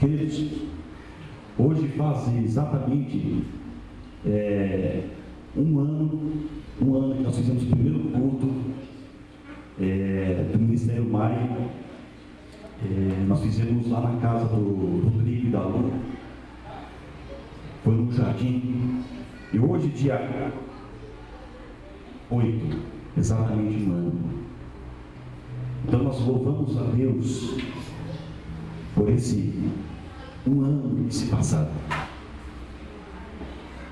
Queridos, hoje faz exatamente um ano que nós fizemos o primeiro culto do Ministério Mai. Nós fizemos lá na casa do Rodrigo e da Lu, foi no jardim, e hoje, dia 8, exatamente um ano. Então nós louvamos a Deus por esse um ano que se passaram.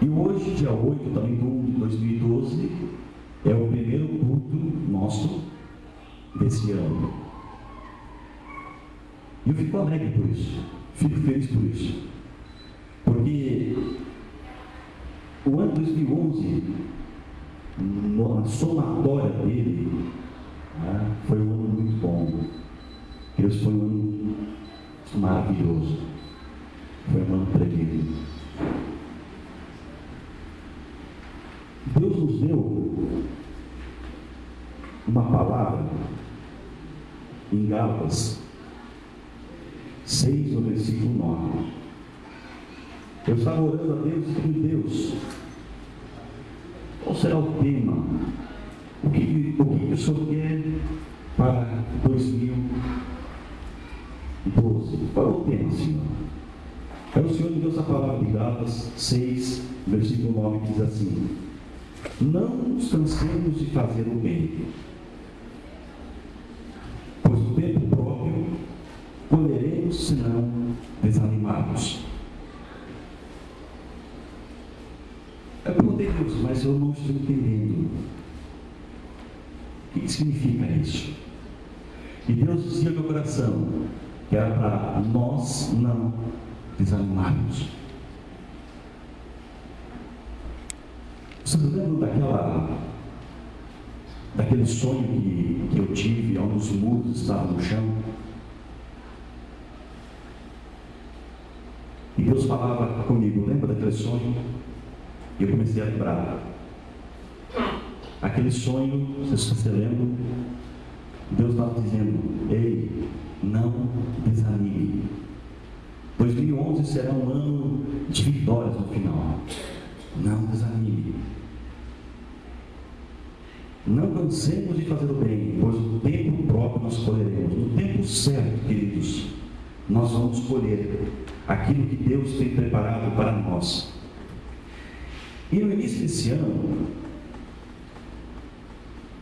E hoje, dia 8 também de 2012, é o primeiro culto nosso desse ano. E eu fico alegre por isso, fico feliz por isso, porque o ano 2011, na somatória dele, foi um ano muito bom. Deus, foi um ano maravilhoso, foi um ano tremendo. Deus nos deu uma palavra em Gálatas 6, no versículo 9. Eu estava orando a Deus e pedindo: Deus, qual será o tema? O que o Senhor quer para 2012? Qual é o tema, Senhor? Aí o Senhor me deu essa palavra de Gálatas 6, versículo 9, que diz assim: não nos cansemos de fazer o bem, pois o tempo próprio colheremos se não desanimarmos. Eu perguntei: Deus, mas eu não estou entendendo. O que significa isso? E Deus dizia no meu coração que era para nós não desanimarmos. Vocês lembram daquele sonho que eu tive, onde os muros estavam no chão? E Deus falava comigo: lembra daquele sonho? E eu comecei a lembrar. Aquele sonho, você lembra? Deus estava dizendo: ei, não desanime. 2011 será um ano de vitórias no final. Não desanime. Não cansemos de fazer o bem, pois no tempo próprio nós colheremos. No tempo certo, queridos, nós vamos colher aquilo que Deus tem preparado para nós. E no início desse ano,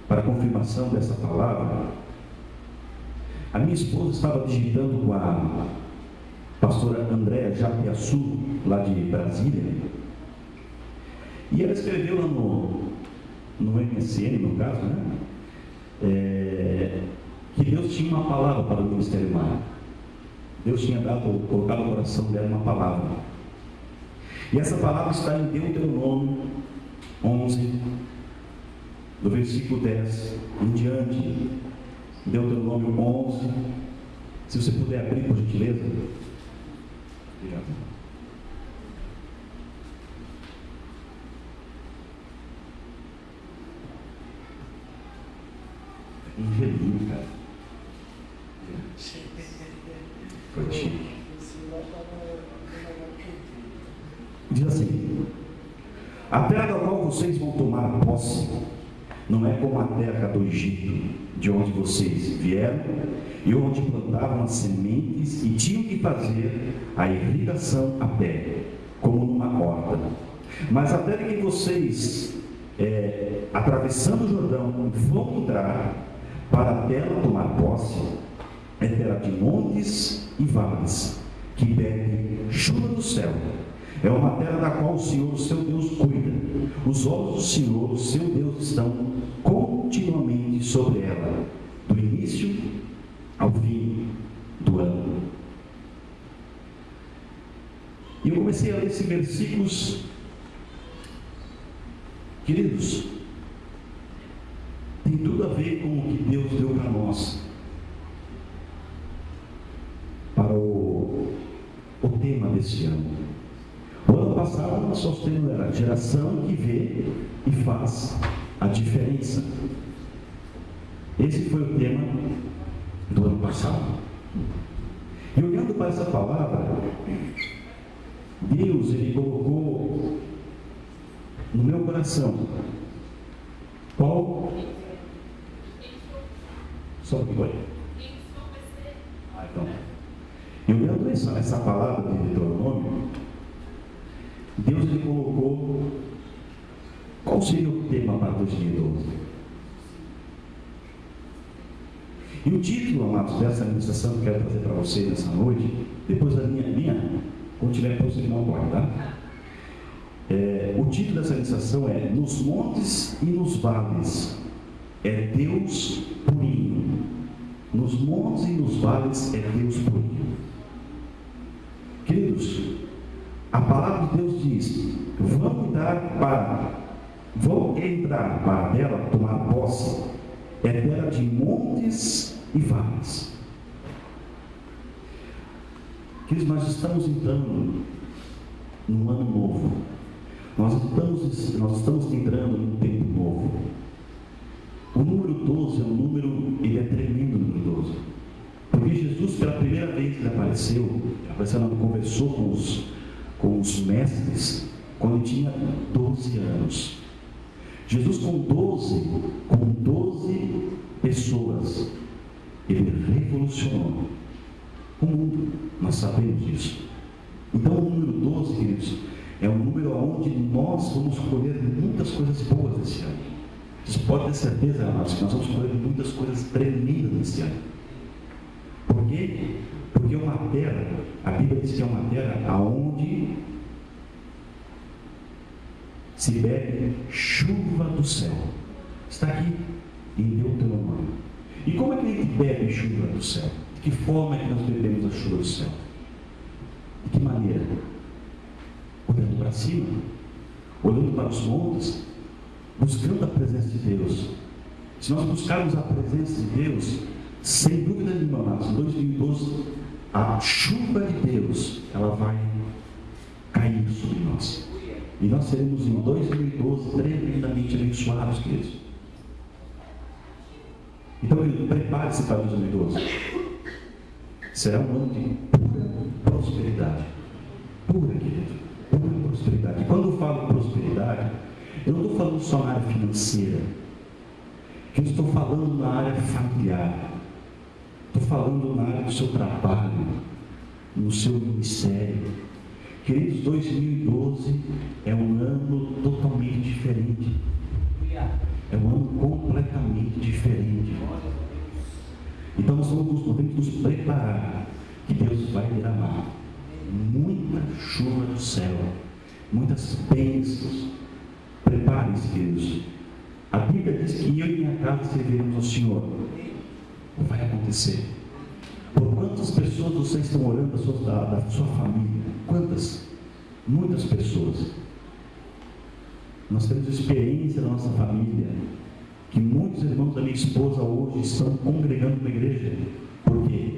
para a confirmação dessa palavra, a minha esposa estava digitando com a pastora Andréa Japiaçu, lá de Brasília, e ela escreveu lá no MSN, no caso, que Deus tinha uma palavra para o Ministério Mai. Deus tinha colocado no coração dela uma palavra. E essa palavra está em Deuteronômio 11, do versículo 10 em diante. Deuteronômio 11. Se você puder abrir, por gentileza. Obrigado. Um gelinho, cara. Foi chique. Diz assim: a terra da qual vocês vão tomar posse não é como a terra do Egito, de onde vocês vieram e onde plantavam as sementes e tinham que fazer a irrigação a pé, como numa horta. Mas a terra que vocês, atravessando o Jordão, vão entrar para dela tomar posse, é terra de montes e vales, que bebe chuva do céu. É uma terra da qual o Senhor, o seu Deus, cuida. Os olhos do Senhor, o seu Deus, estão continuamente sobre ela, do início ao fim do ano. E eu comecei a ler esses versículos, queridos, tem tudo a ver com o que Deus deu para nós, para o tema desse ano. O ano passado, o nosso tema era geração que vê e faz a diferença. Esse foi o tema do ano passado. E olhando para essa palavra, Deus, Ele colocou no meu coração, qual? Só o que foi? Então, e olhando essa palavra de Deuteronômio, Deus, Ele colocou, qual seria o tema para 2012? E o título, amados, dessa ministração que eu quero trazer para vocês nessa noite, depois da minha quando tiver para você não pode, tá? O título dessa ministração é Nos Montes e nos Vales é Deus purinho. Nos montes e nos vales é Deus purinho. Queridos, a palavra de Deus diz: vão entrar para dela tomar posse, é terra de montes e vales. Queridos, nós estamos entrando num ano novo. Nós estamos entrando num tempo novo. O número 12 é um número, ele é tremendo, o número 12. Porque Jesus, pela primeira vez que ele apareceu, conversou com os mestres, quando ele tinha 12 anos. Jesus com 12 pessoas, ele revolucionou o mundo. Nós sabemos disso. Então o número 12, queridos, é um número onde nós vamos colher muitas coisas boas esse ano. Vocês podem ter certeza, amados, que nós vamos colher muitas coisas tremendas nesse ano. Por quê? Porque é uma terra, a Bíblia diz que é uma terra onde se bebe chuva do céu. Está aqui em Deuteronômio. E como é que a gente bebe chuva do céu? De que forma é que nós bebemos a chuva do céu? De que maneira? Olhando para cima, olhando para os montes, buscando a presença de Deus. Se nós buscarmos a presença de Deus, sem dúvida nenhuma, em 2012, a chuva de Deus, ela vai cair sobre nós. E nós seremos em 2012 tremendamente abençoados, queridos. Então, prepare-se para 2012. Será um ano de pura prosperidade. Pura, querido. Pura prosperidade. E quando eu falo prosperidade, eu não estou falando só na área financeira. Eu estou falando na área familiar. Estou falando na área do seu trabalho, no seu ministério. Queridos, 2012 é um ano totalmente diferente. É um ano completamente diferente. Então nós temos que nos preparar, que Deus vai derramar muita chuva do céu, muitas bênçãos. Preparem-se, queridos. A Bíblia diz que eu e minha casa serviremos ao Senhor. Vai acontecer. Por quantas pessoas vocês estão orando da sua família? Quantas? Muitas pessoas. Nós temos experiência na nossa família, que muitos irmãos da minha esposa hoje estão congregando na igreja. Por quê?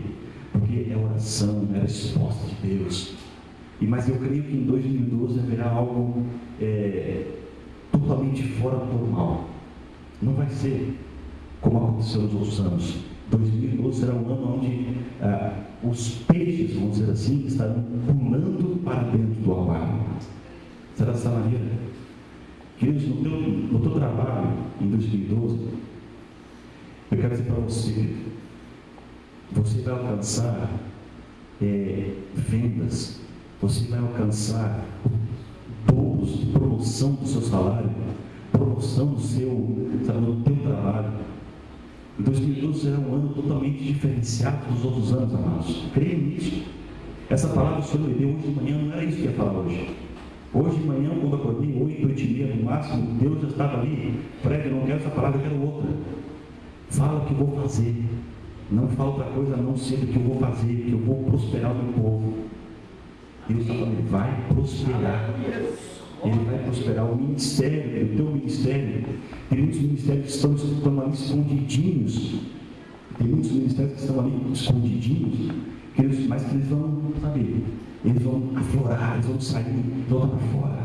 Porque é oração, é a resposta de Deus. Mas eu creio que em 2012 haverá algo totalmente fora do normal. Não vai ser como aconteceu nos outros anos. 2012 será um ano onde os peixes, vamos dizer assim, estarão pulando para dentro do aquário. Será dessa maneira? Queridos, no teu trabalho em 2012, eu quero dizer para você, você vai alcançar vendas, você vai alcançar dobros de promoção do seu salário, promoção do teu trabalho. 2012 será um ano totalmente diferenciado dos outros anos, amados. Creio nisso. Essa palavra que o Senhor me deu hoje de manhã não era isso que eu ia falar hoje. Hoje de manhã, quando eu acordei, 8, 8h30 no máximo, Deus já estava ali. Fred, eu não quero essa palavra, eu quero outra. Fala o que eu vou fazer. Não fala outra coisa a não ser do que eu vou fazer, que eu vou prosperar o meu povo. Deus está falando, ele vai prosperar. Ele vai prosperar o ministério, o teu ministério. Tem muitos ministérios que estão ali escondidinhos. Tem muitos ministérios que estão ali escondidinhos, mas que eles vão, eles vão aflorar, eles vão sair, voltar para fora.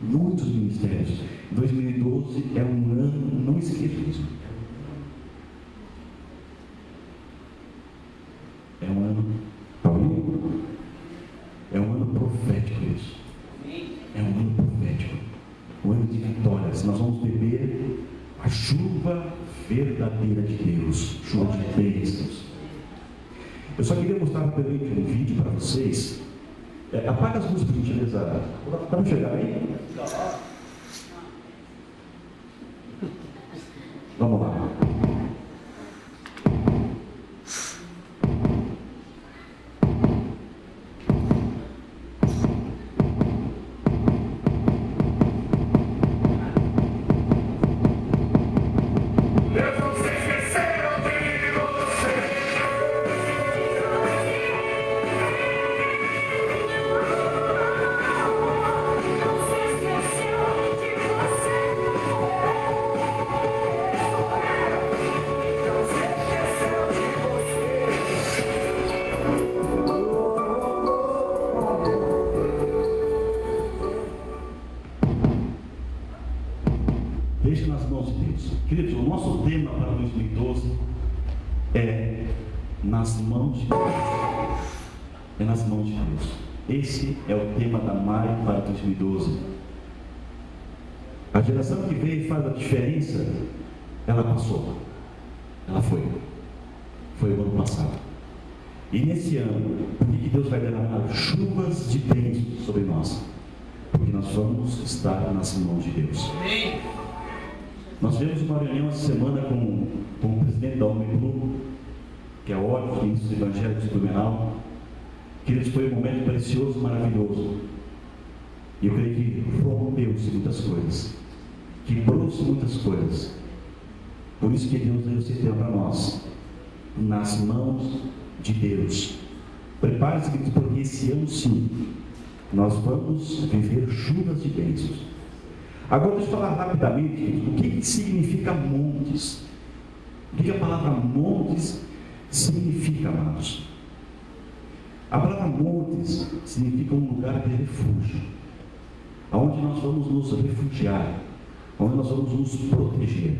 Muitos ministérios. 2012 é um ano, não esqueça disso. É um ano colheitadeira de Deus, chuva de bênçãos. Eu só queria mostrar brevemente um vídeo para vocês. Apaga as luzes, por gentileza. Vamos chegar aí? Vamos lá. Deixa nas mãos de Deus. Queridos, o nosso tema para 2012 é nas mãos de Deus. É nas mãos de Deus. Esse é o tema da Maio para 2012. A geração que veio e faz a diferença, ela passou. Ela foi. Foi o ano passado. E nesse ano, por que Deus vai derramar chuvas de bênçãos sobre nós? Porque nós vamos estar nas mãos de Deus. Amém. Nós tivemos uma reunião essa semana com o presidente da Omniblu, que é o órgão do Evangelho de Blumenau. Queridos, foi um momento precioso, maravilhoso. E eu creio que rompeu-se muitas coisas, quebrou-se muitas coisas. Por isso que Deus deu esse tempo para nós, nas mãos de Deus. Prepare-se, queridos, porque esse ano sim, nós vamos viver chuvas de bênçãos. Agora deixa eu falar rapidamente o que significa montes. O que a palavra montes significa, amados? A palavra montes significa um lugar de refúgio, aonde nós vamos nos refugiar, onde nós vamos nos proteger.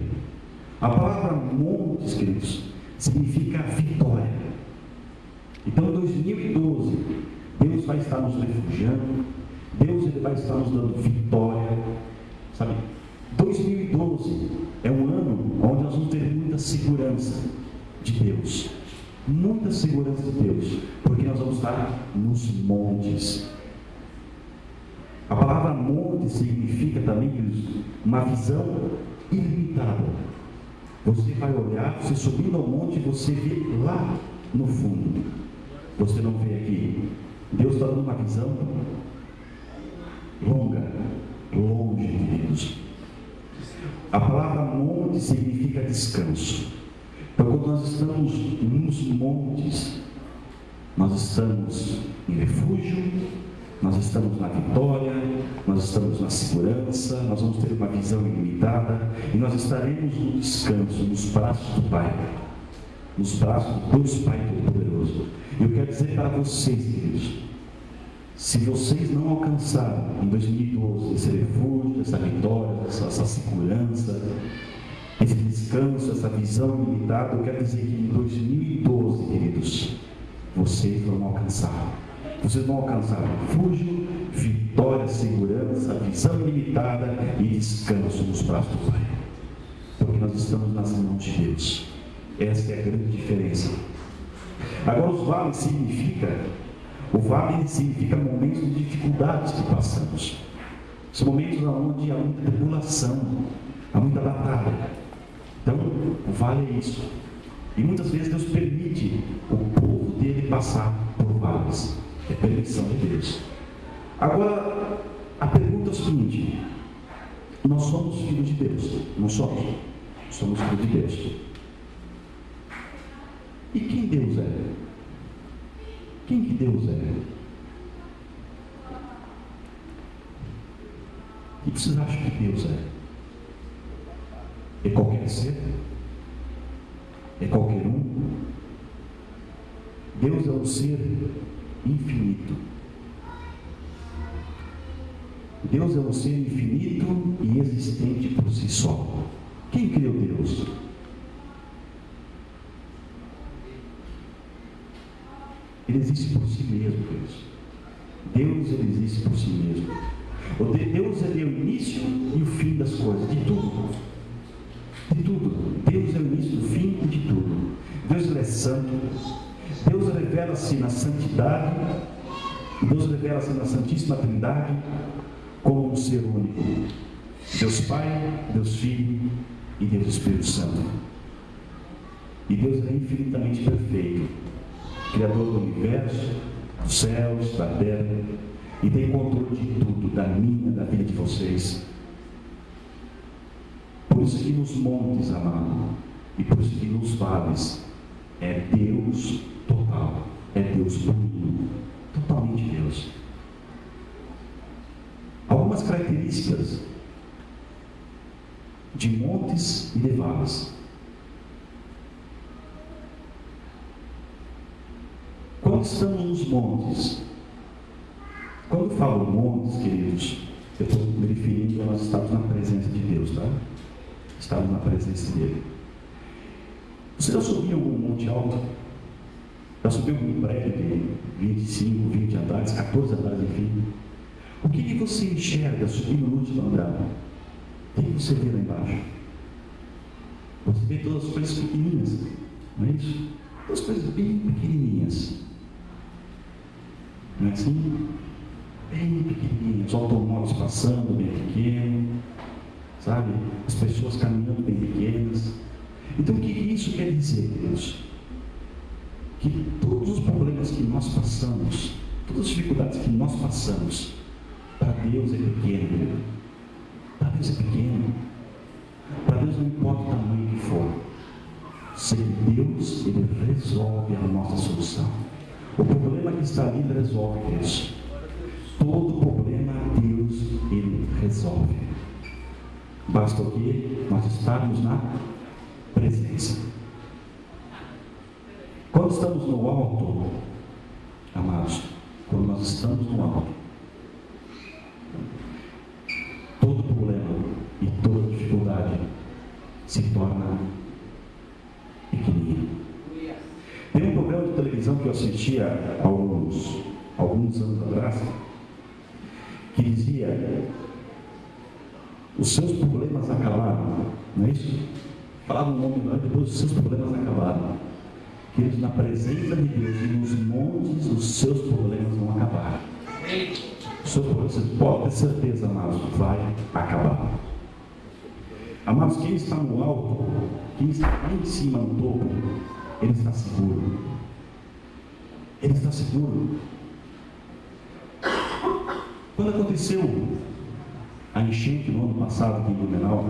A palavra montes, queridos, significa vitória. Então em 2012, Deus vai estar nos refugiando, Ele vai estar nos dando vitória. Sabe, 2012 é um ano onde nós vamos ter muita segurança de Deus. Muita segurança de Deus, porque nós vamos estar nos montes. A palavra monte significa também uma visão ilimitada. Você vai olhar, você subindo ao monte e você vê lá no fundo. Você não vê aqui. Deus está dando uma visão longa, longe, queridos. A palavra monte significa descanso. Então, quando nós estamos nos montes, nós estamos em refúgio, nós estamos na vitória, nós estamos na segurança, nós vamos ter uma visão ilimitada e nós estaremos no descanso, nos braços do Pai, nos braços do Deus Pai Todo-Poderoso. Eu quero dizer para vocês, queridos, se vocês não alcançarem em 2012 esse refúgio, essa vitória, essa segurança, esse descanso, essa visão ilimitada, eu quero dizer que em 2012, queridos, vocês vão alcançar. Vocês vão alcançar refúgio, vitória, segurança, visão ilimitada e descanso nos braços do Pai. Porque nós estamos nas mãos de Deus. Essa é a grande diferença. Agora, os vales significa momentos de dificuldades que passamos. São momentos onde há muita tribulação, há muita batalha. Então, o vale é isso. E muitas vezes Deus permite o povo dele passar por vales. É permissão de Deus. Agora, a pergunta é o seguinte: nós somos filhos de Deus? Não somos? Somos filhos de Deus. E quem Deus é? Quem que Deus é? O que vocês acham que Deus é? É qualquer ser? É qualquer um? Deus é um ser infinito. Deus é um ser infinito e existente por si só. Quem criou Deus? Ele existe por si mesmo, Deus ele existe por si mesmo. Deus ele é o início e o fim das coisas, de tudo. De tudo. Deus é o início e o santo. Deus revela-se na santidade. Deus revela-se na Santíssima Trindade como um ser único. Deus Pai, Deus Filho e Deus Espírito Santo. E Deus é infinitamente perfeito, Criador do universo, dos céus, da terra, e tem controle de tudo, da minha, da vida de vocês. Por isso que nos montes, amado, e por isso que nos vales, é Deus total, é Deus único, totalmente Deus. Algumas características de montes e de vales. Quando estamos nos montes, quando eu falo montes, queridos, eu estou me referindo a nós estamos na presença de Deus, tá? Estamos na presença dele. Você já subiu algum monte alto? Já subiu algum prédio de 25, 20 andares, 14 andares, enfim? O que você enxerga subindo no último andar? O que você vê lá embaixo? Você vê todas as coisas pequenininhas, não é isso? Todas as coisas bem pequenininhas. Não é assim? Bem pequenininhas. Os automóveis passando bem pequeno, sabe? As pessoas caminhando bem pequenas. Então o que isso quer dizer, Deus? Que todos os problemas que nós passamos, todas as dificuldades que nós passamos, para Deus é pequeno. Para Deus é pequeno. Para Deus não importa o tamanho que for. Sem Deus, Ele resolve a nossa solução. O problema que está ali, Ele resolve, Deus. Todo problema, Deus, Ele resolve. Basta o que? Nós estarmos na presença. Quando estamos no alto, amados, quando nós estamos no alto, todo problema e toda dificuldade se torna pequenino. Tem um programa de televisão que eu assistia há alguns anos atrás, que dizia: os seus problemas acabaram, não é isso? Falava um nome lá, depois os seus problemas acabaram. Queridos, na presença de Deus e nos montes, os seus problemas vão acabar. Os seus problemas, você pode ter certeza, amados, vai acabar. Amados, quem está no alto, quem está lá em cima no topo, ele está seguro. Ele está seguro. Quando aconteceu a enchente no ano passado aqui em Blumenau,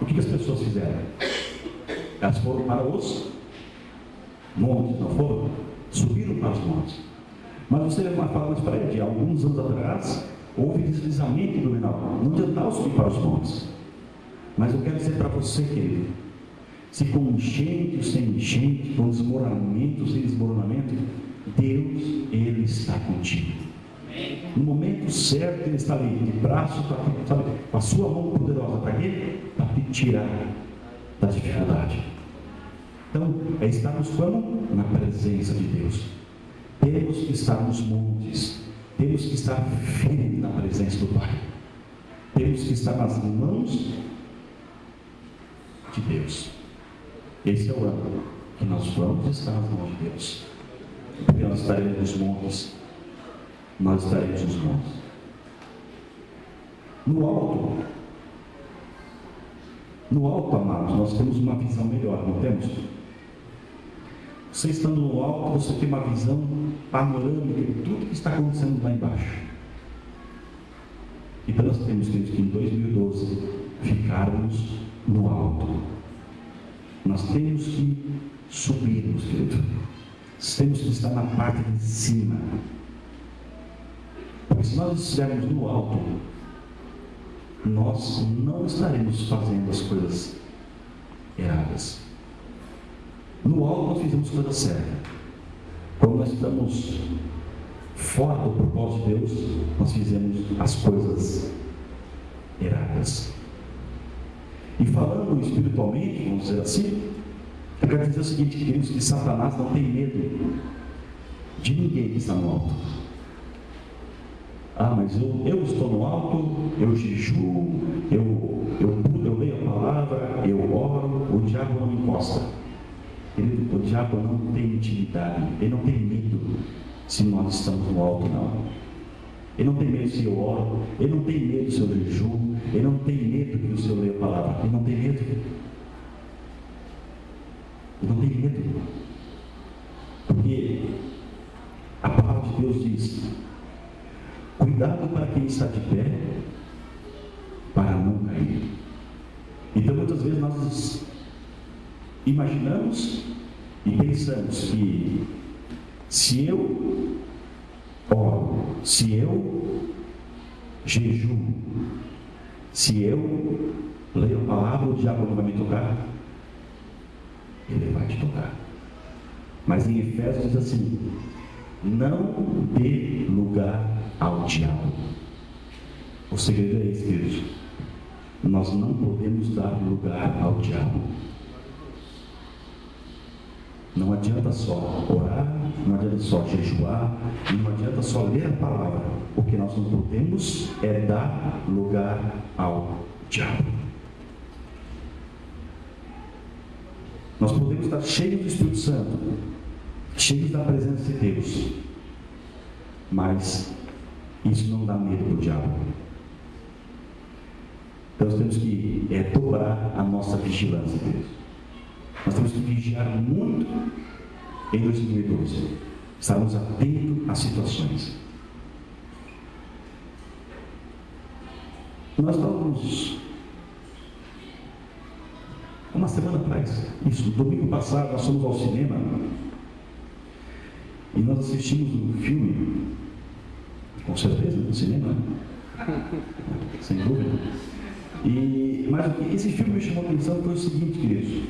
o que as pessoas fizeram? Elas foram para os montes, não foram? Subiram para os montes. Mas você vai falar, mas para aí, alguns anos atrás, houve deslizamento em Blumenau. Não adiantava subir para os montes. Mas eu quero dizer para você, querido, se com enchente ou sem enchente, com desmoronamento ou sem desmoronamento, Deus, Ele está contigo. No momento certo, Ele está ali, de braço, sabe, com a sua mão poderosa, para quê? Para te tirar da dificuldade. Então, é estarmos como? Na presença de Deus. Temos que estar nos montes, temos que estar firmes na presença do Pai. Temos que estar nas mãos de Deus. Esse é o ano que nós vamos estar nas mãos de Deus. Porque nós estaremos nos montes. Nós estaremos nos montes. No alto, amados, nós temos uma visão melhor, não temos? Você estando no alto, você tem uma visão panorâmica de tudo que está acontecendo lá embaixo. Então nós temos que em 2012 ficarmos no alto. Nós temos que subirmos, querido. Nós temos que estar na parte de cima. Porque se nós estivermos no alto, nós não estaremos fazendo as coisas erradas. No alto nós fizemos coisa certa. Quando nós estamos fora do propósito de Deus, nós fizemos as coisas erradas. E falando espiritualmente, vamos dizer assim, eu quero dizer o seguinte, queridos, que Satanás não tem medo de ninguém que está no alto. Ah, mas eu estou no alto, eu jejuo, eu leio a palavra, eu oro, o diabo não me encosta. Querido, diabo não tem intimidade, ele não tem medo se nós estamos no alto, não. Ele não tem medo se eu oro, ele não tem medo se eu jejuo, ele não tem medo que o Senhor leia a palavra, ele não tem medo. Ele não tem medo. Porque a palavra de Deus diz: cuidado para quem está de pé, para não cair. Então muitas vezes nós imaginamos e pensamos que se eu oro, se eu jejuo, se eu leio a palavra, o diabo não vai me tocar. Ele vai te tocar. Mas em Efésios diz assim: não dê lugar ao diabo. O segredo é esse, queridos. Nós não podemos dar lugar ao diabo. Não adianta só orar, não adianta só jejuar, não adianta só ler a palavra. O que nós não podemos é dar lugar ao diabo. Nós podemos estar cheios do Espírito Santo, cheios da presença de Deus, mas isso não dá medo para o diabo. Então nós temos que dobrar a nossa vigilância, Deus. Nós temos que vigiar muito em 2012. Estarmos atentos às situações. Nós estávamos uma semana atrás, isso, domingo passado, nós fomos ao cinema e nós assistimos um filme, com certeza, no cinema, né? Sem dúvida. Mas esse filme me chamou a atenção foi o seguinte, queridos.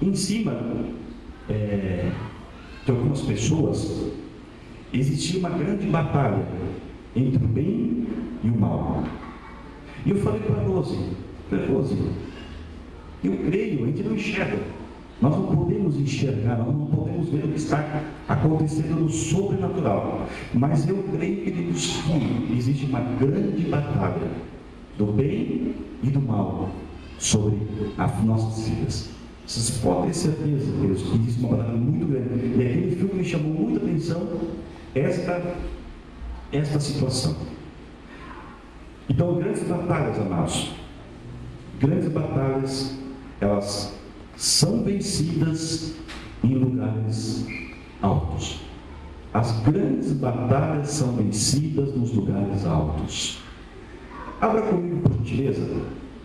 Em cima de algumas pessoas existia uma grande batalha entre o bem e o mal. E eu falei para a Rose, eu creio, a gente não enxerga, nós não podemos enxergar, nós não podemos ver o que está acontecendo no sobrenatural, mas eu creio que existe uma grande batalha do bem e do mal sobre as nossas vidas. Vocês podem ter certeza que existe uma batalha muito grande, e aquele filme me chamou muita atenção esta situação. Então, grandes batalhas, amados, grandes batalhas, elas são vencidas em lugares altos. As grandes batalhas são vencidas nos lugares altos. Abra comigo, por gentileza,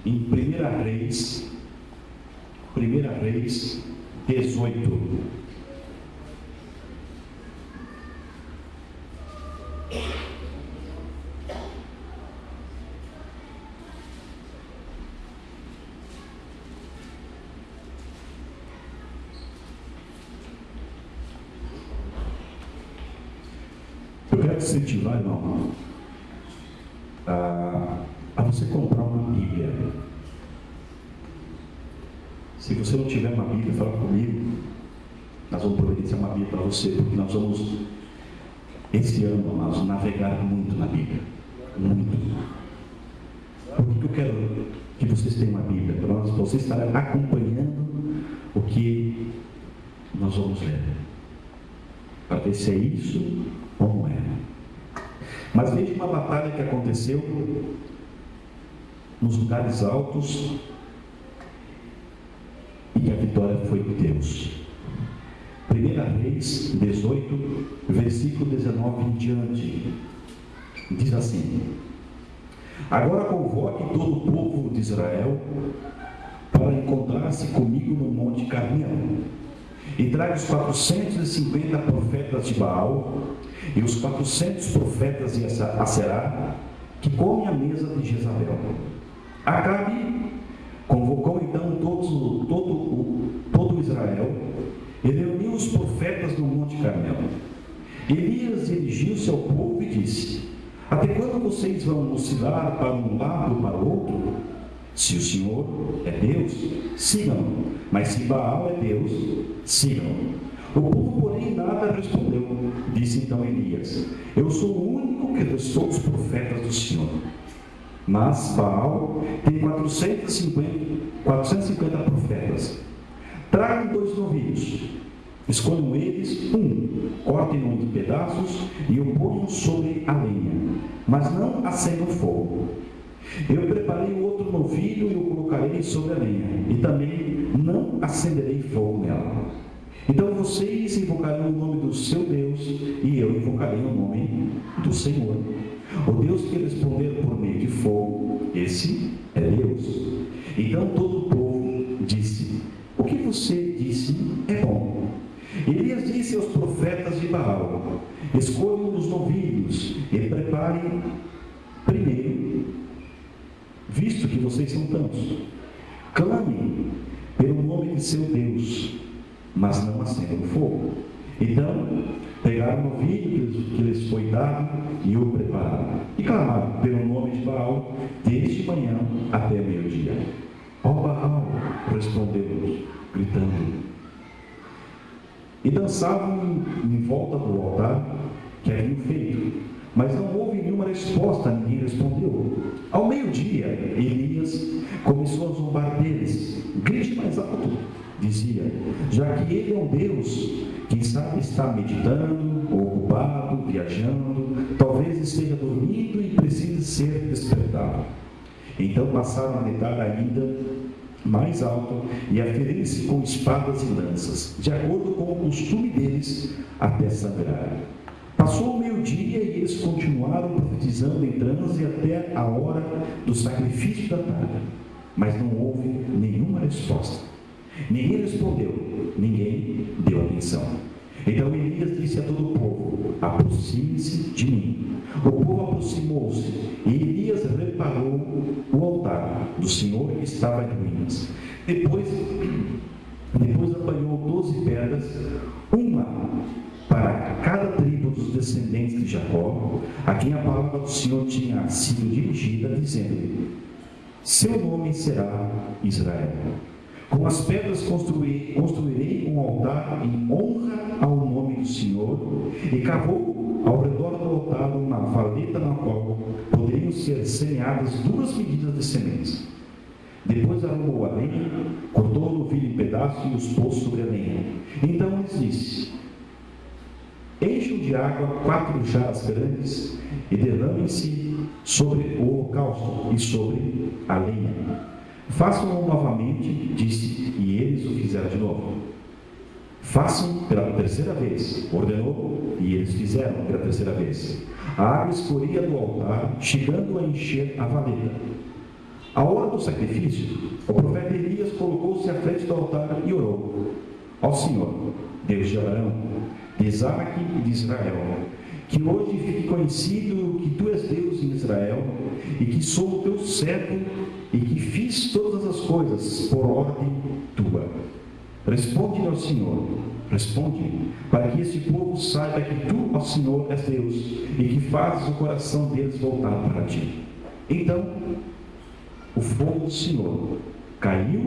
em 1 Reis 18. Eu quero te incentivar, irmão, a você comprar uma Bíblia. Se você não tiver uma Bíblia, fala comigo. Nós vamos providenciar uma Bíblia para você, porque nós vamos, esse ano, amados, navegar muito na Bíblia. Muito. Por que eu quero que vocês tenham uma Bíblia? Para vocês estarem acompanhando o que nós vamos ler. Para ver se é isso ou não é. Mas veja uma batalha que aconteceu nos lugares altos e que a vitória foi de Deus. 1 Reis 18, versículo 19 em diante, diz assim: agora convoque todo o povo de Israel para encontrar-se comigo no Monte Carmelo, e traga os 450 profetas de Baal e os 400 profetas de Aserá, que comem à mesa de Jezabel. Acabe convocou então todo Israel e reuniu os profetas no Monte Carmelo. Elias dirigiu-se ao povo e disse: até quando vocês vão oscilar para um lado ou para o outro? Se o Senhor é Deus, sigam, mas se Baal é Deus, sigam. O povo, porém, nada respondeu. Disse então Elias: eu sou o único que restou dos profetas do Senhor. Mas Baal tem 450 profetas. Tragam 2 novilhos, escolham eles cortem-no em pedaços e o ponham sobre a lenha, mas não acendam fogo. Eu preparei o outro novilho e o colocarei sobre a lenha, e também não acenderei fogo nela. Então vocês invocarão o nome do seu Deus, e eu invocarei o nome do Senhor. O Deus que responder por meio de fogo, esse é Deus. Então todo o povo disse: o que você disse é bom. Elias disse aos profetas de Baal: escolham os novilhos e preparem primeiro, visto que vocês são tantos. Clamem pelo nome de seu Deus, mas não acendam fogo. Então pegaram o novilho que lhes foi dado e o prepararam, e clamaram pelo nome de Baal desde manhã até meio-dia. Ó Baal, respondeu-nos, gritando. E dançavam em volta do altar que haviam feito, mas não houve nenhuma resposta, ninguém respondeu. Ao meio-dia, Elias começou a zombar deles. Grite mais alto, dizia, já que ele é um Deus, quem sabe está meditando, ou ocupado, viajando, talvez esteja dormindo e precise ser despertado. Então passaram a gritar ainda mais alto e a ferirem-se com espadas e lanças, de acordo com o costume deles, até sangrar. Passou o meio-dia e eles continuaram profetizando em transe até a hora do sacrifício da tarde, mas não houve nenhuma resposta. Ninguém respondeu, ninguém deu atenção. Então Elias disse a todo o povo: aproxime-se de mim. O povo aproximou-se e Elias reparou o altar do Senhor que estava em ruínas. Depois apanhou 12 pedras, uma para cada tribo dos descendentes de Jacó, a quem a palavra do Senhor tinha sido dirigida, dizendo: seu nome será Israel. Com as pedras construirei um altar em honra ao nome do Senhor, e cavou ao redor do altar uma valeta na qual poderiam ser semeadas 2 medidas de sementes. Depois arrumou a lenha, cortou o novilho em pedaços e os pôs sobre a lenha. Então lhes disse: encham de água 4 jarras grandes e derramem-se sobre o holocausto e sobre a lenha. Façam-no novamente, disse, e eles o fizeram de novo. Façam pela 3ª vez, ordenou, e eles fizeram pela 3ª vez. A água escorria do altar, chegando a encher a valeta. À hora do sacrifício, o profeta Elias colocou-se à frente do altar e orou: ao Senhor, Deus de Abraão, de Isaque e de Israel, que hoje fique conhecido que tu és Deus em Israel, e que sou o teu servo, e que fiz todas as coisas por ordem tua. Responde-lhe ao Senhor, responde, para que este povo saiba que tu, ó Senhor, és Deus, e que fazes o coração deles voltar para ti. Então o fogo do Senhor caiu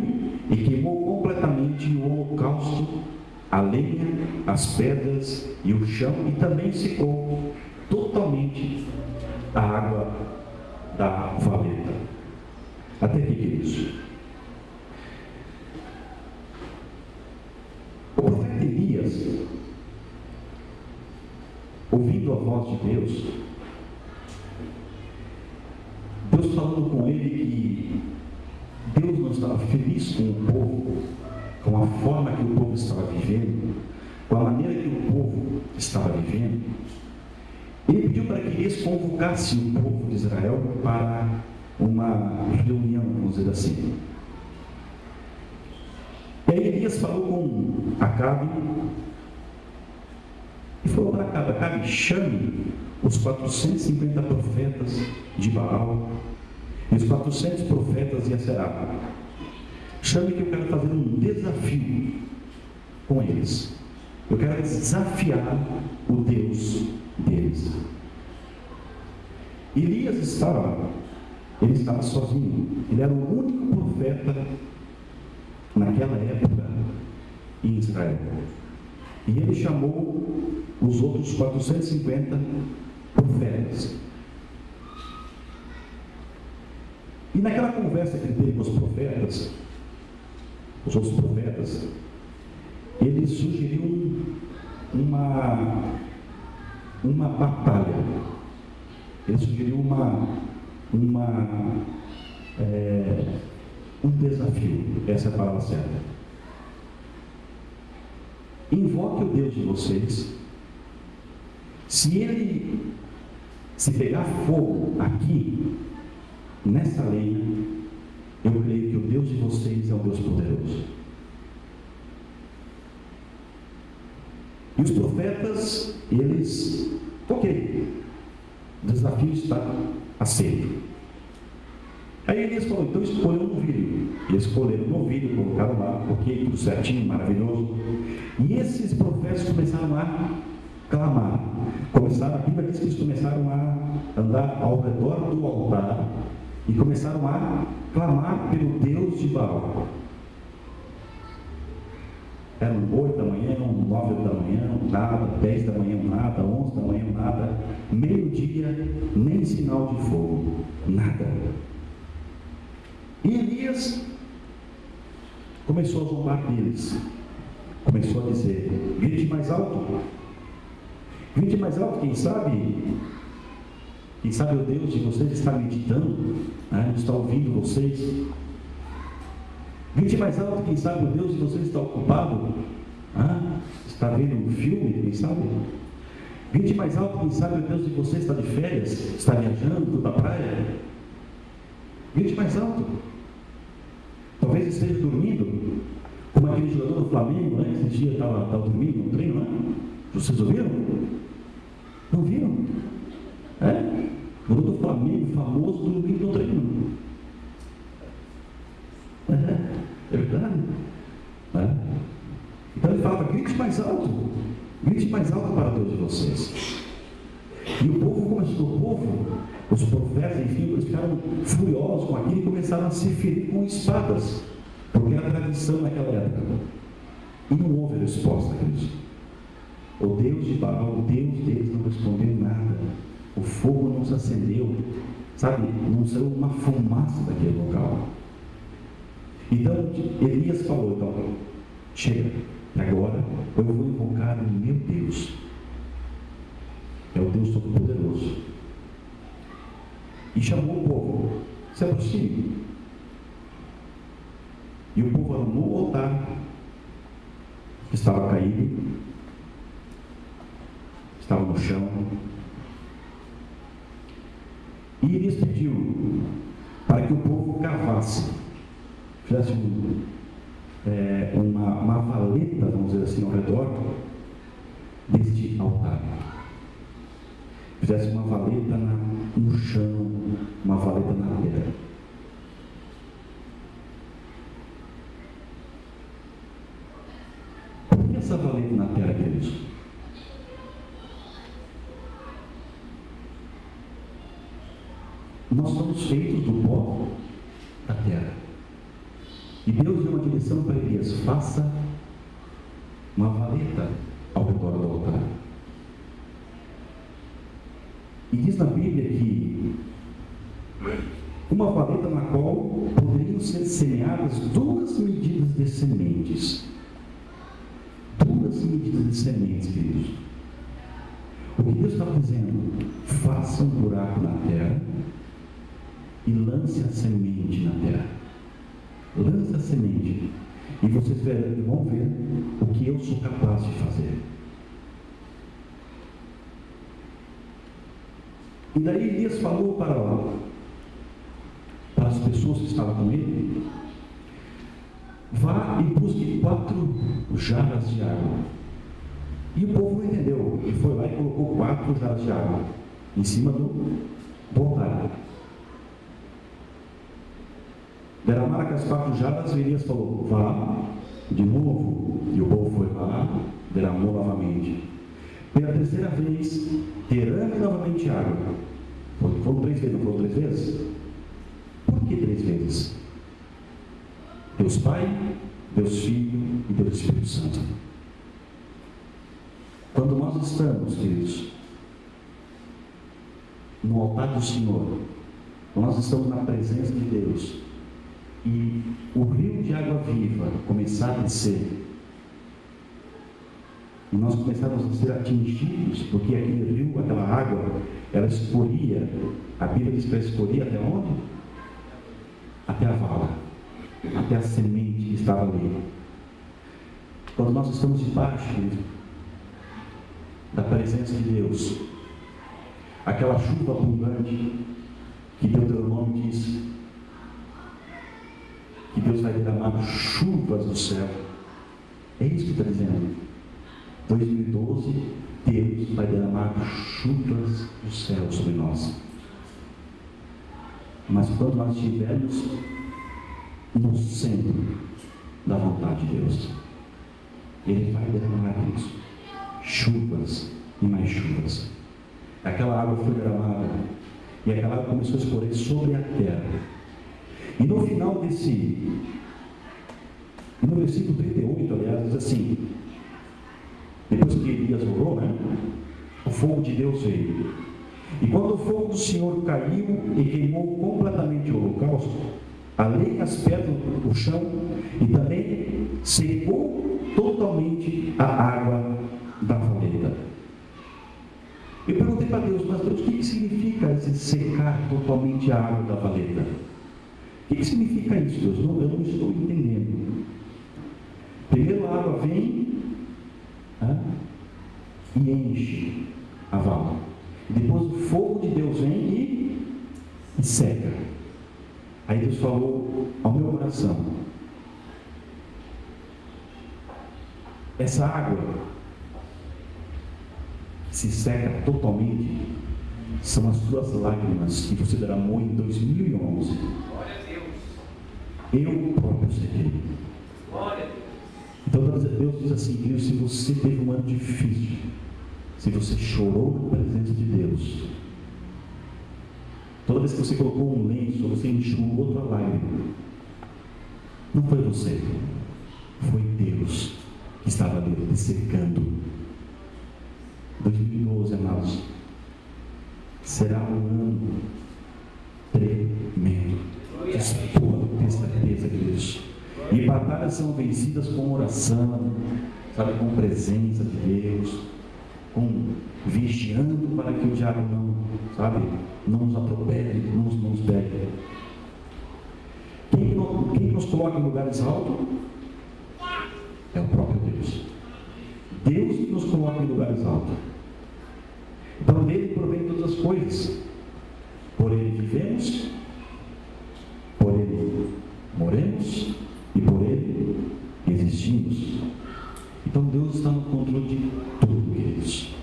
e queimou completamente o holocausto, a lenha, as pedras e o chão, e também secou totalmente a água da valeta. Até que isso? O profeta Elias, ouvindo a voz de Deus falando com ele que Deus não estava feliz com o povo, com a forma que o povo estava vivendo, com a maneira que o povo estava vivendo. Ele pediu para que eles convocassem o povo de Israel para uma reunião, vamos dizer assim. E aí Elias falou com Acabe e falou para Acabe: Acabe, chame os 450 profetas de Baal e os 400 profetas de Aserá. Chame, que eu quero fazer um desafio com eles. Eu quero desafiar o Deus deles. Elias estava sozinho. Ele era o único profeta naquela época em Israel. E ele chamou os outros 450 profetas. E naquela conversa que ele teve com os profetas, os outros profetas, ele sugeriu uma batalha. Ele sugeriu um desafio. Essa é a palavra certa. Invoque o Deus de vocês. Se pegar fogo aqui, nessa lenha, eu creio que o Deus de vocês é um Deus poderoso. E os profetas, eles, ok, o desafio está aceito. Aí Elias falou, então escolha um novilho. E escolheram um novilho, colocaram lá, ok, tudo certinho, maravilhoso. E esses profetas começaram a clamar. A Bíblia diz que eles começaram a andar ao redor do altar e começaram a clamar pelo Deus de Baal. Eram 8 da manhã, 9 da manhã, nada, 10 da manhã, nada, 11 da manhã, nada, meio-dia, nem sinal de fogo, nada. E Elias começou a zombar deles, começou a dizer, grite mais alto, quem sabe o Deus de vocês está meditando, não está ouvindo vocês. Grite mais alto, quem sabe o Deus de vocês está ocupado, está vendo um filme, quem sabe? Grite mais alto, quem sabe o Deus de vocês está de férias, está viajando da praia. Grite mais alto. Talvez esteja dormindo, como aquele jogador do Flamengo, esse dia estava dormindo no treino, Vocês ouviram? Não viram? O jogador do Flamengo, famoso, dormindo no treino. É verdade? Então ele falava, grite mais alto para Deus de vocês. E o povo começou, os profetas, enfim, eles ficaram furiosos com aquilo e começaram a se ferir com espadas, porque era tradição naquela época. E não houve resposta a isso. O Deus de Baal, o Deus deles não respondeu nada. O fogo não se acendeu, não saiu uma fumaça daquele local. Então Elias falou, chega, agora eu vou invocar o meu Deus. É o Deus Todo-Poderoso. E chamou o povo, se aproxime. E o povo arrumou o altar, que estava caído, estava no chão. E Elias pediu para que o povo cavasse, fizesse uma valeta, vamos dizer assim, ao redor deste altar. Fizesse uma valeta no chão, uma valeta na terra. Por que essa valeta na terra, queridos? Nós somos feitos do pó da terra. E Deus deu uma direção para Elias: faça uma valeta ao redor do altar. E diz na Bíblia que uma valeta na qual poderiam ser semeadas 2 medidas de sementes. 2 medidas de sementes, queridos. O que Deus está dizendo? Faça um buraco na terra e lance a semente na terra. Lance a semente e vocês vão ver o que eu sou capaz de fazer. E daí Elias falou para as pessoas que estavam com ele: vá e busque 4 jarras de água. E o povo não entendeu, e foi lá e colocou 4 jarras de água em cima do altar. Derramaram aquelas 4 jarras, e Elias falou: vá de novo. E o povo foi lá, derramou novamente. Pela 3ª vez, derrame novamente água. Foram 3 vezes, não foram 3 vezes? Por que 3 vezes? Deus Pai, Deus Filho e Deus Espírito Santo. Quando nós estamos, queridos, no altar do Senhor, nós estamos na presença de Deus, e o rio de água viva começar a descer, e nós começamos a ser atingidos, porque aquele rio, aquela água, ela escorria, a Bíblia diz que ela escorria até onde? Até a vala, até a semente que estava ali. Quando nós estamos debaixo da presença de Deus, aquela chuva abundante que Deuteronômio diz que Deus vai derramar chuvas do céu, é isso que está dizendo. 2012, Deus vai derramar chuvas do céu sobre nós. Mas quando nós estivermos no centro da vontade de Deus, Ele vai derramar isso, chuvas e mais chuvas. Aquela água foi derramada e aquela água começou a escorrer sobre a terra. E no final no versículo 38, aliás, diz assim: depois que Elias orou, o fogo de Deus veio. E quando o fogo do Senhor caiu e queimou completamente o holocausto, além das pedras do chão, e também secou totalmente a água da valeta. Eu perguntei para Deus: mas Deus, o que significa esse secar totalmente a água da valeta? O que significa isso, Deus? Eu não estou entendendo. Primeiro a água vem e enche a vala. Depois o fogo de Deus vem e seca. Aí Deus falou ao meu coração: essa água se seca totalmente, são as tuas lágrimas que você derramou em 2011. Glória a Deus. Eu próprio sequei. Glória a Deus. Então Deus diz assim: Deus, se você teve um ano difícil, se você chorou na presença de Deus, toda vez que você colocou um lenço, você enxugou outra lágrima, não foi você, foi Deus que estava ali te secando. 2012, amados, será um ano tremendo. Pode ter certeza, queridos. E batalhas são vencidas com oração, sabe, com presença de Deus, com vigiando para que o diabo não nos atropele, não nos pegue. Quem nos coloca em lugares altos é o próprio Deus. Deus que nos coloca em lugares altos. Então dele provém todas as coisas. Por ele vivemos, por ele morremos e por ele existimos. Então Deus está no controle de tudo, queridos.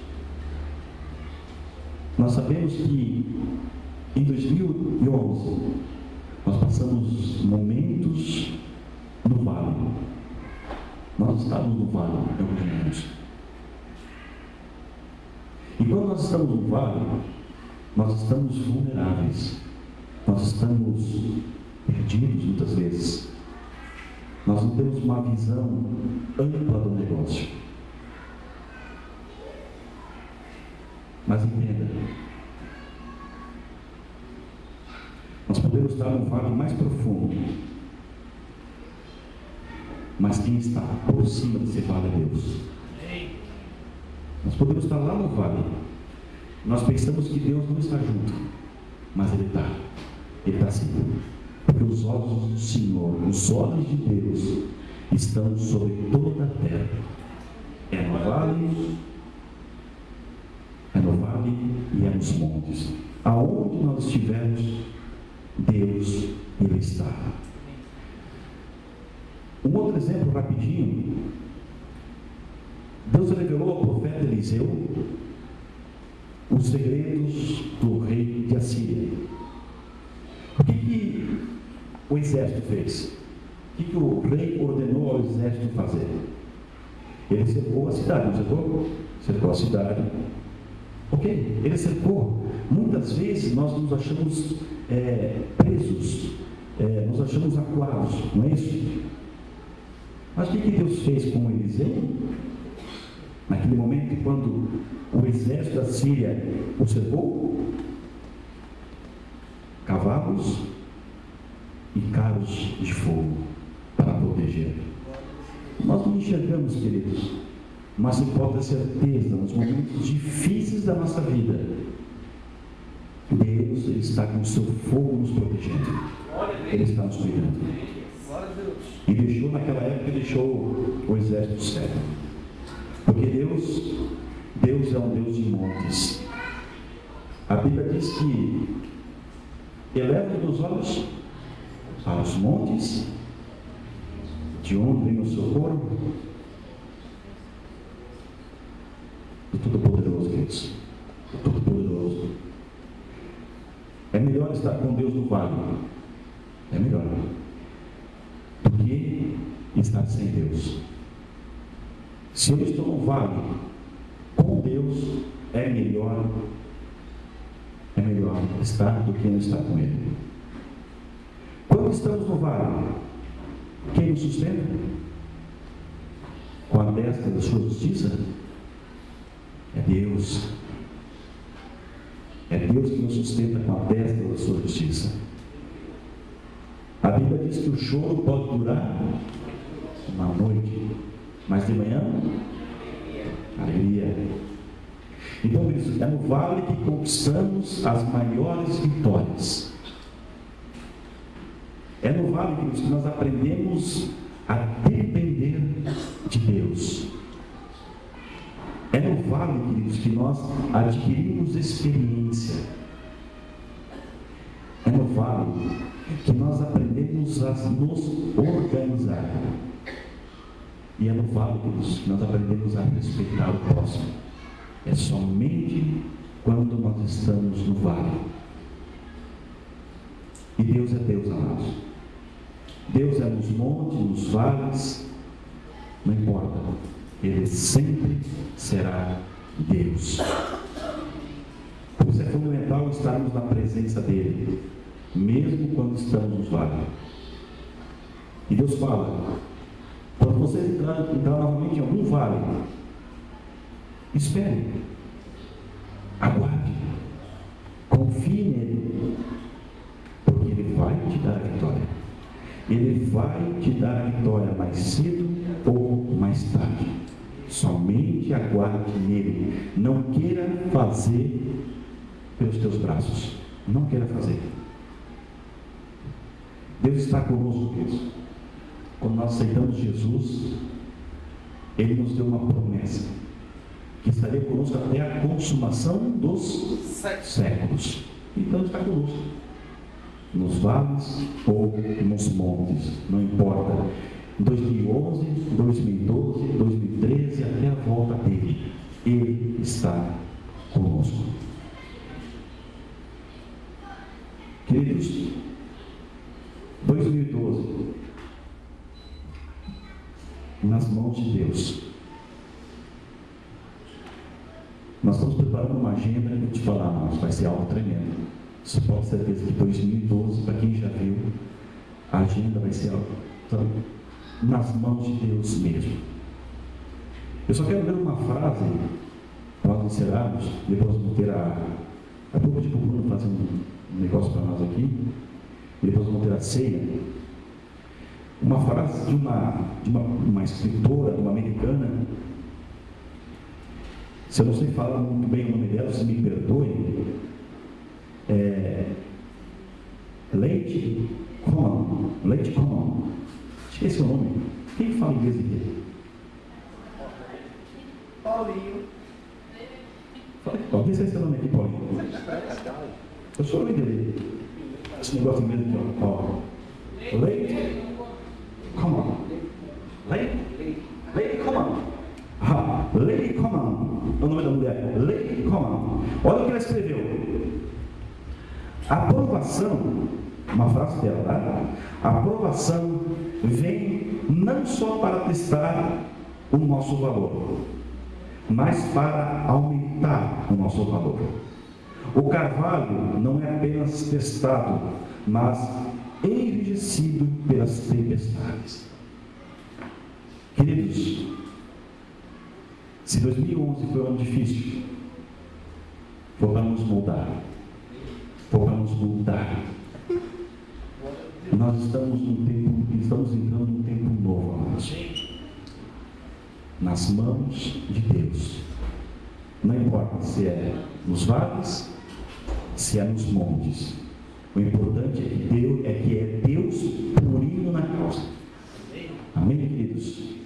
Nós sabemos que em 2011 nós passamos momentos no vale. Nós estávamos no vale em alguns momentos. E quando nós estamos no vale, nós estamos vulneráveis. Nós estamos perdidos muitas vezes. Nós não temos uma visão ampla do negócio. Mas entenda, nós podemos estar no vale mais profundo, mas quem está por cima desse vale é Deus. Nós podemos estar lá no vale, nós pensamos que Deus não está junto, mas Ele está sim. Porque os olhos do Senhor, os olhos de Deus, estão sobre toda a terra. É no vale e é nos montes. Aonde nós estivermos, Deus, Ele está. Um outro exemplo rapidinho. Deus revelou ao profeta Eliseu os segredos do rei de Assíria. O que o exército fez? O que o rei ordenou ao exército fazer? Ele cercou a cidade, não cercou? Cercou a cidade. Ok, ele cercou. Muitas vezes nós nos achamos presos, nos achamos acuados, não é isso? Mas o que Deus fez com Eliseu? Naquele momento, quando o exército da Síria o cercou, cavalos e carros de fogo para proteger. Nós não enxergamos, queridos, Mas você pode ter certeza, nos momentos difíceis da nossa vida, Deus Ele está com o seu fogo nos protegendo. Ele está nos cuidando. E deixou naquela época, deixou o exército do céu. Porque Deus é um Deus de montes. A Bíblia diz que eleva os olhos para os montes, de onde vem o socorro? Do Todo-Poderoso, queridos. Do Todo-Poderoso. É melhor estar com Deus no vale. É melhor do que estar sem Deus. Se eu estou no vale com Deus, é melhor estar do que não estar com Ele. Quando estamos no vale, quem nos sustenta? Com a destra da sua justiça? É Deus. É Deus que nos sustenta com a destra da sua justiça. A Bíblia diz que o choro pode durar uma noite, mas de manhã, alegria. Então, é no vale que conquistamos as maiores vitórias. É no vale que nós aprendemos a depender de Deus. É no vale, queridos, que nós adquirimos experiência. É no vale que nós aprendemos a nos organizar. E é no vale, queridos, que nós aprendemos a respeitar o próximo. É somente quando nós estamos no vale. E Deus é Deus, amados. Deus é nos montes, nos vales, não importa. Ele sempre será Deus. Por isso é fundamental estarmos na presença dEle, mesmo quando estamos nos vales. E Deus fala, quando você entrar novamente em algum vale, espere, aguarde, confie nele, porque Ele vai te dar a vitória. Ele vai te dar a vitória mais cedo ou mais tarde. Somente aguarde nele. Não queira fazer pelos teus braços. Não queira fazer. Deus está conosco, queridos. Quando nós aceitamos Jesus, Ele nos deu uma promessa, que estaria conosco até a consumação dos séculos. Então Ele está conosco. Nos vales ou nos montes, não importa. 2011, 2012, 2013, até a volta dele, Ele está conosco. Queridos, 2012, nas mãos de Deus. Nós estamos preparando uma agenda, eu vou te falar, mas vai ser algo tremendo. Você pode ter certeza que 2012, para quem já viu, a agenda vai ser algo nas mãos de Deus mesmo. Eu só quero ler uma frase para nós encerrarmos, depois vamos ter a pouco de Bruno fazer um negócio para nós aqui, e depois vamos ter a ceia. Uma frase de uma escritora, uma americana. Se eu não sei falar muito bem o nome dela, se me perdoe. Leite Common. Esqueci o nome. Quem fala inglês aqui? Paulinho. Alguém esquece o nome aqui, Paulinho? Eu sou o dele. Esse negócio mesmo aqui, ó. Leite Common. Leite Common. Lady Common. É o nome da mulher. Lady Common. Olha o que ela escreveu. Aprovação, uma frase dela, tá? Aprovação vem não só para testar o nosso valor, mas para aumentar o nosso valor. O carvalho não é apenas testado, mas enrijecido pelas tempestades. Queridos, se 2011 foi um ano difícil, foi para nos moldar, foi para nos mudar. Nós estamos entrando num tempo novo, amados. nas mãos de Deus. Não importa se é nos vales, se é nos montes. O importante é que é Deus por indo na causa. Amém, queridos?